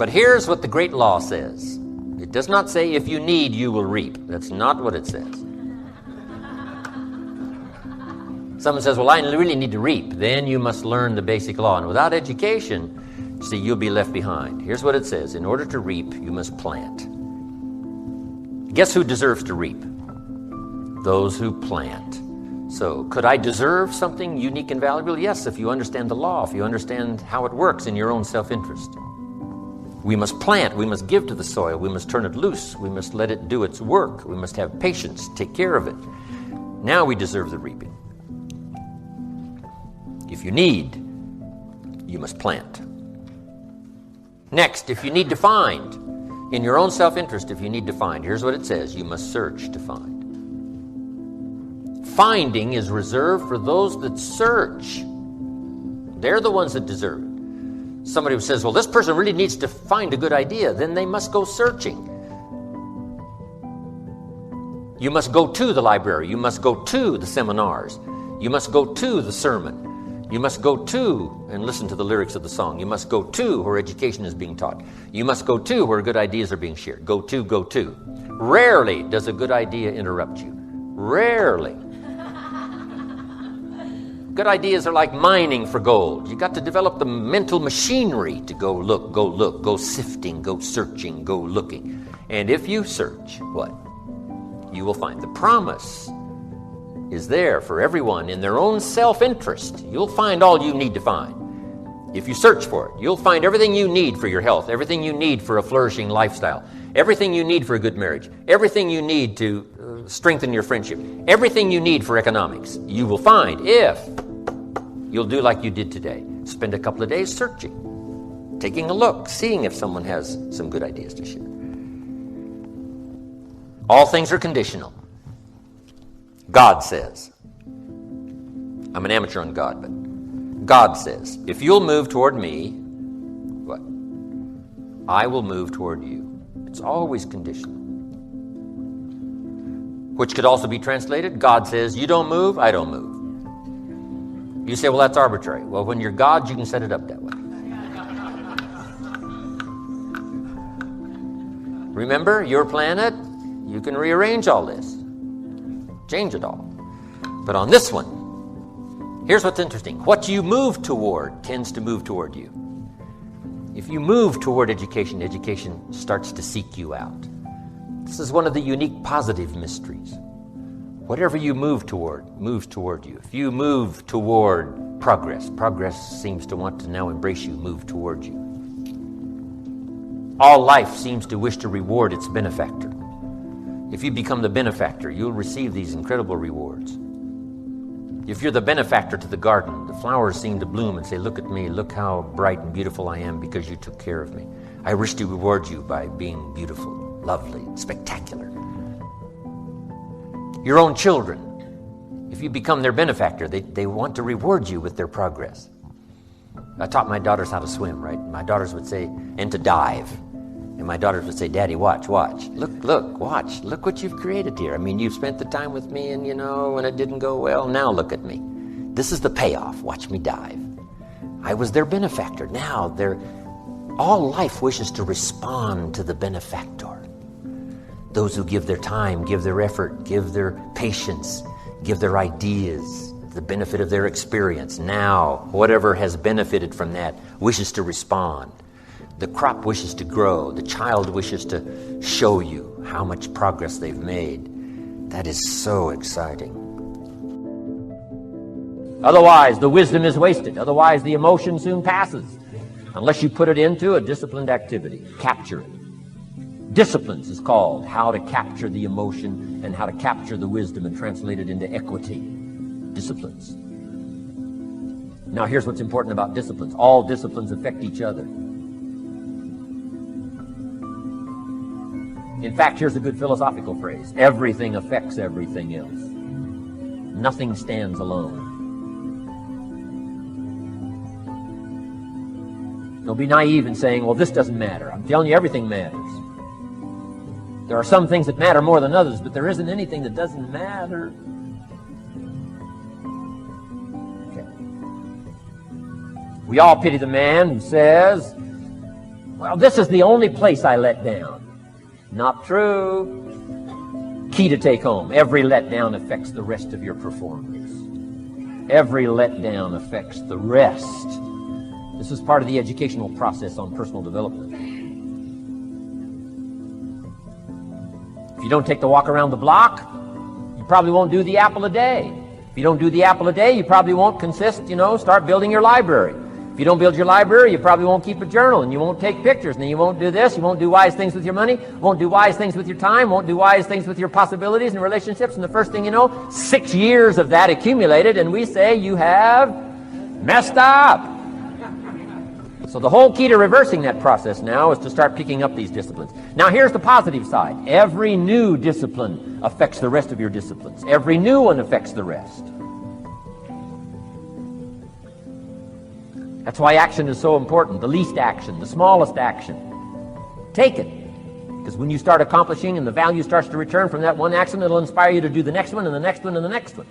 But here's what the great law says. It does not say, if you need, you will reap. That's not what it says. Someone says, well, I really need to reap. Then you must learn the basic law. And without education, see, you'll be left behind. Here's what it says. In order to reap, you must plant. Guess who deserves to reap? Those who plant. So, could I deserve something unique and valuable? Yes, if you understand the law, if you understand how it works in your own self-interest. We must plant, we must give to the soil, we must turn it loose, we must let it do its work, we must have patience, take care of it. Now we deserve the reaping. If you need, you must plant. Next, if you need to find, in your own self-interest, if you need to find, here's what it says, you must search to find. Finding is reserved for those that search. They're the ones that deserve it. Somebody who says, well, this person really needs to find a good idea, then they must go searching. You must go to the library. You must go to the seminars. You must go to the sermon. You must go to and listen to the lyrics of the song. You must go to where education is being taught. You must go to where good ideas are being shared. Go to, go to. Rarely does a good idea interrupt you. Rarely. Good ideas are like mining for gold. You got to develop the mental machinery to go look, go sifting, go searching, go looking. And if you search, what? You will find. The promise is there for everyone in their own self-interest. You'll find all you need to find. If you search for it, you'll find everything you need for your health, everything you need for a flourishing lifestyle, everything you need for a good marriage, everything you need to strengthen your friendship, everything you need for economics. You will find if you'll do like you did today. Spend a couple of days searching, taking a look, seeing if someone has some good ideas to share. All things are conditional. God says, I'm an amateur on God, but God says, if you'll move toward me, what? I will move toward you. It's always conditional. Which could also be translated, God says, you don't move, I don't move. You say, well, that's arbitrary. Well, when you're God, you can set it up that way. Remember, your planet, you can rearrange all this, change it all. But on this one, here's what's interesting. What you move toward tends to move toward you. If you move toward education, education starts to seek you out. This is one of the unique positive mysteries. Whatever you move toward moves toward you. If you move toward progress, progress seems to want to now embrace you, move toward you. All life seems to wish to reward its benefactor. If you become the benefactor, you'll receive these incredible rewards. If you're the benefactor to the garden, the flowers seem to bloom and say, look at me, look how bright and beautiful I am because you took care of me. I wish to reward you by being beautiful, lovely, spectacular. Your own children, if you become their benefactor, they want to reward you with their progress. I taught my daughters how to swim, right? My daughters would say, and to dive. And my daughters would say, Daddy, watch. Look, watch. Look what you've created here. I mean, you've spent the time with me and, when it didn't go well, now look at me. This is the payoff. Watch me dive. I was their benefactor. Now all life wishes to respond to the benefactor. Those who give their time, give their effort, give their patience, give their ideas, the benefit of their experience. Now, whatever has benefited from that wishes to respond. The crop wishes to grow. The child wishes to show you how much progress they've made. That is so exciting. Otherwise, the wisdom is wasted. Otherwise, the emotion soon passes. Unless you put it into a disciplined activity. Capture it. Disciplines is called how to capture the emotion and how to capture the wisdom and translate it into equity. Disciplines. Now, here's what's important about disciplines. All disciplines affect each other. In fact, here's a good philosophical phrase. Everything affects everything else. Nothing stands alone. Don't be naive in saying, well, this doesn't matter. I'm telling you, everything matters. There are some things that matter more than others, but there isn't anything that doesn't matter. Okay. We all pity the man who says, well, this is the only place I let down. Not true. Key to take home. Every letdown affects the rest of your performance. Every letdown affects the rest. This is part of the educational process on personal development. If you don't take the walk around the block, you probably won't do the apple a day. If you don't do the apple a day, you probably won't start building your library. If you don't build your library, you probably won't keep a journal, and you won't take pictures, and then you won't do this, you won't do wise things with your money, won't do wise things with your time, won't do wise things with your possibilities and relationships, and the first thing you know, 6 years of that accumulated, and we say you have messed up. So the whole key to reversing that process now is to start picking up these disciplines. Now here's the positive side. Every new discipline affects the rest of your disciplines. Every new one affects the rest. That's why action is so important. The least action, the smallest action. Take it. Because when you start accomplishing and the value starts to return from that one action, it'll inspire you to do the next one and the next one and the next one.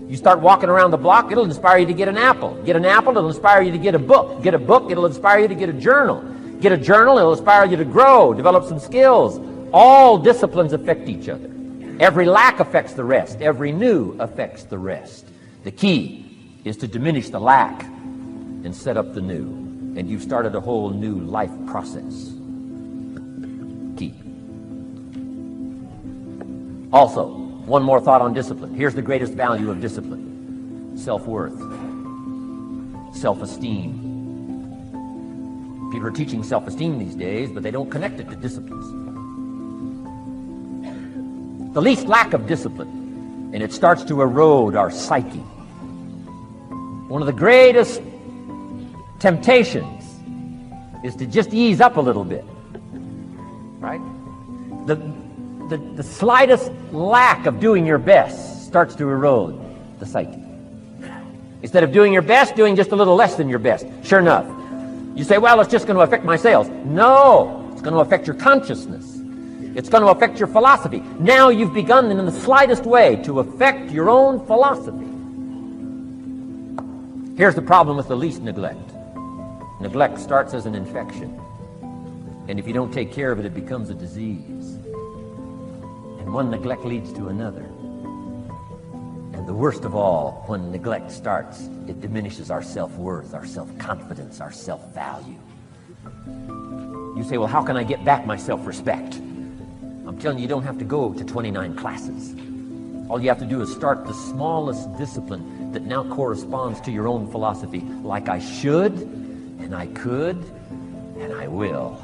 You start walking around the block, it'll inspire you to get an apple. Get an apple, it'll inspire you to get a book. Get a book, it'll inspire you to get a journal. Get a journal, it'll inspire you to grow, develop some skills. All disciplines affect each other. Every lack affects the rest. Every new affects the rest. The key is to diminish the lack and set up the new. And you've started a whole new life process. Key. Also, one more thought on discipline. Here's the greatest value of discipline. Self-worth. Self-esteem. People are teaching self-esteem these days, but they don't connect it to disciplines. The least lack of discipline, and it starts to erode our psyche. One of the greatest temptations is to just ease up a little bit, right? the slightest lack of doing your best starts to erode the psyche. Instead of doing your best, doing just a little less than your best. Sure enough. You say, well, it's just going to affect my sales. No, it's going to affect your consciousness. It's going to affect your philosophy. Now you've begun in the slightest way to affect your own philosophy. Here's the problem with the least neglect. Neglect starts as an infection. And if you don't take care of it, it becomes a disease. And one neglect leads to another. And the worst of all, when neglect starts, it diminishes our self-worth, our self-confidence, our self-value. You say, well, how can I get back my self-respect? I'm telling you, you don't have to go to 29 classes. All you have to do is start the smallest discipline that now corresponds to your own philosophy, like I should, and I could, and I will.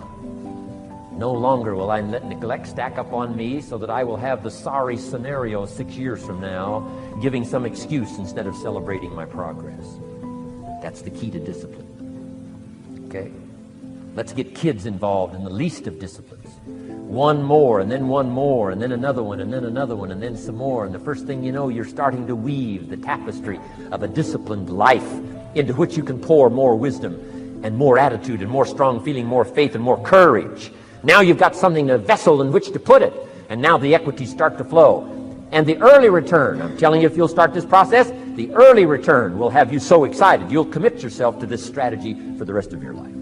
No longer will I let neglect stack up on me so that I will have the sorry scenario 6 years from now, giving some excuse instead of celebrating my progress. That's the key to discipline. Okay? Let's get kids involved in the least of disciplines. One more, and then one more, and then another one, and then another one, and then some more. And the first thing you know, you're starting to weave the tapestry of a disciplined life into which you can pour more wisdom and more attitude and more strong feeling, more faith and more courage. Now you've got something, a vessel in which to put it. And now the equities start to flow. And the early return, I'm telling you, if you'll start this process, the early return will have you so excited. You'll commit yourself to this strategy for the rest of your life.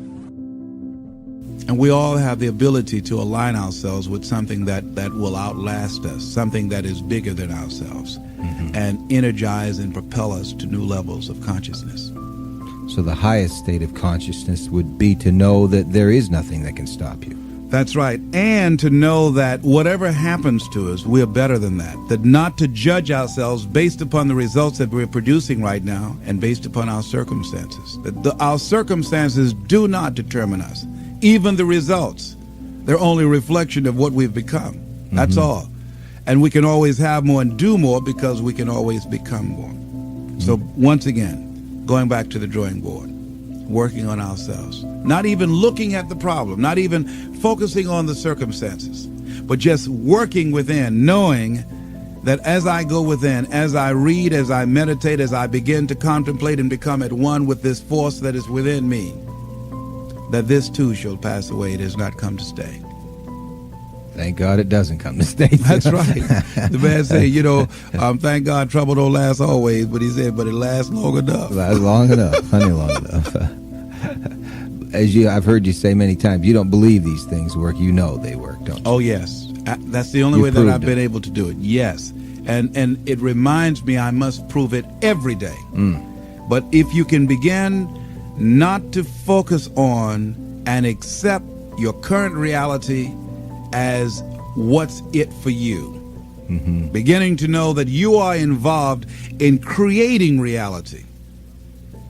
And we all have the ability to align ourselves with something that will outlast us, something that is bigger than ourselves, and energize and propel us to new levels of consciousness. So the highest state of consciousness would be to know that there is nothing that can stop you. That's right. And to know that whatever happens to us, we are better than that. That not to judge ourselves based upon the results that we're producing right now and based upon our circumstances. That our circumstances do not determine us. Even the results, they're only a reflection of what we've become. That's all. And we can always have more and do more because we can always become more. So once again, going back to the drawing board, working on ourselves, not even looking at the problem, not even focusing on the circumstances, but just working within, knowing that as I go within, as I read, as I meditate, as I begin to contemplate and become at one with this force that is within me, that this too shall pass away. It has not come to stay. Thank God it doesn't come to stay. That's right. The man said, thank God trouble don't last always, but he said, but it lasts long enough. Lasts long enough, plenty long enough. I've heard you say many times, you don't believe these things work. You know they work, don't you? Oh, yes. That's the only way that I've been able to do it. Yes. And it reminds me I must prove it every day. But if you can begin not to focus on and accept your current reality as what's it for you, beginning to know that you are involved in creating reality,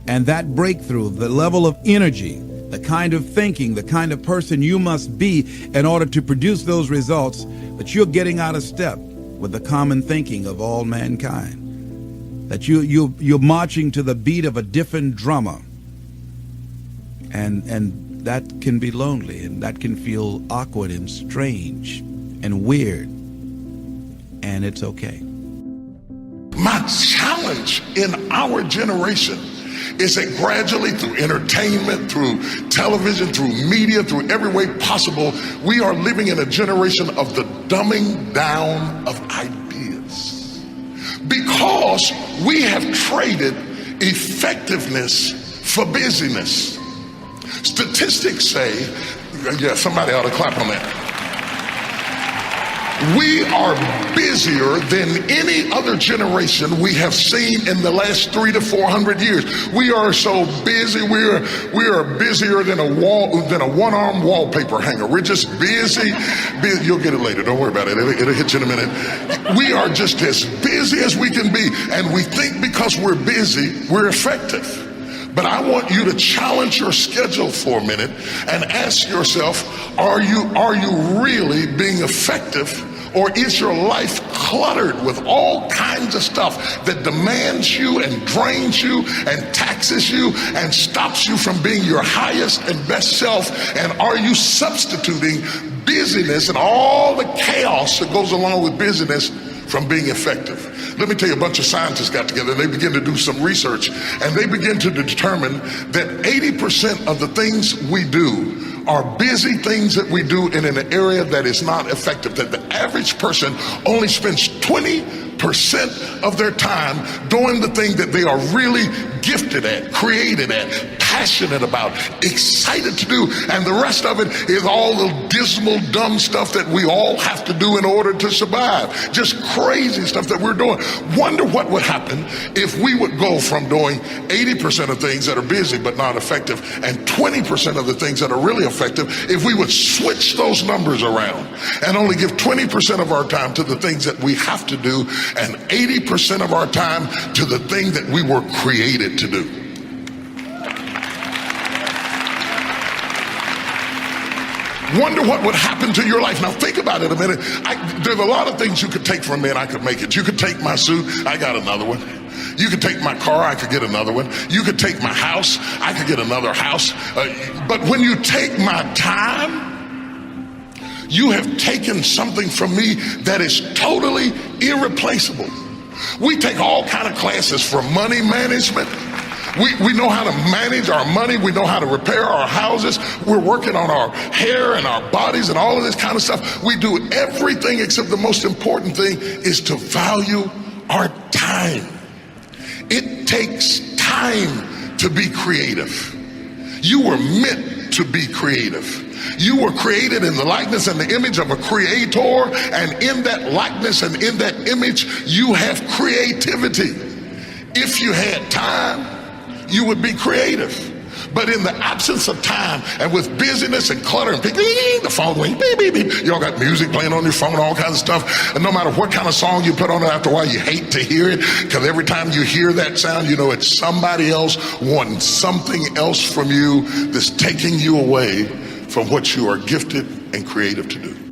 and that breakthrough, the level of energy, the kind of thinking, the kind of person you must be in order to produce those results, that you're getting out of step with the common thinking of all mankind, that you're marching to the beat of a different drummer, and that can be lonely, and that can feel awkward and strange and weird, and it's okay. My challenge in our generation is that gradually, through entertainment, through television, through media, through every way possible, we are living in a generation of the dumbing down of ideas, because we have traded effectiveness for busyness. Statistics say, yeah, somebody ought to clap on that. We are busier than any other generation we have seen in the last 300 to 400 years. We are so busy. We are busier than a one-arm wallpaper hanger. We're just busy. You'll get it later. Don't worry about it. It'll hit you in a minute. We are just as busy as we can be, and we think because we're busy, we're effective. But I want you to challenge your schedule for a minute and ask yourself, are you really being effective? Or is your life cluttered with all kinds of stuff that demands you and drains you and taxes you and stops you from being your highest and best self? And are you substituting busyness and all the chaos cost that goes along with busyness from being effective. Let me tell you, a bunch of scientists got together and they began to do some research, and they began to determine that 80% of the things we do are busy things that we do in an area that is not effective, that the average person only spends 20% of their time doing the thing that they are really gifted at, created at, passionate about, excited to do, and the rest of it is all the dismal, dumb stuff that we all have to do in order to survive. Just crazy stuff that we're doing. Wonder what would happen if we would go from doing 80% of things that are busy but not effective and 20% of the things that are really effective if we would switch those numbers around and only give 20% of our time to the things that we have to do and 80% of our time to the thing that we were created to do. Wonder what would happen to your life. Now think about it a minute. There's a lot of things you could take from me and I could make it. You could take my suit, I got another one. You could take my car, I could get another one. You could take my house, I could get another house. But when you take my time, you have taken something from me that is totally irreplaceable. We take all kind of classes from money management. We know how to manage our money. We know how to repair our houses. We're working on our hair and our bodies and all of this kind of stuff. We do everything except the most important thing is to value our time. It takes time to be creative. You were meant to be creative. You were created in the likeness and the image of a creator, and in that likeness and in that image, you have creativity. If you had time, you would be creative. But in the absence of time and with busyness and clutter and the phone going beep, beep, beep, you all got music playing on your phone, all kinds of stuff. And no matter what kind of song you put on it, after a while you hate to hear it, because every time you hear that sound, you know it's somebody else wanting something else from you that's taking you away from what you are gifted and creative to do.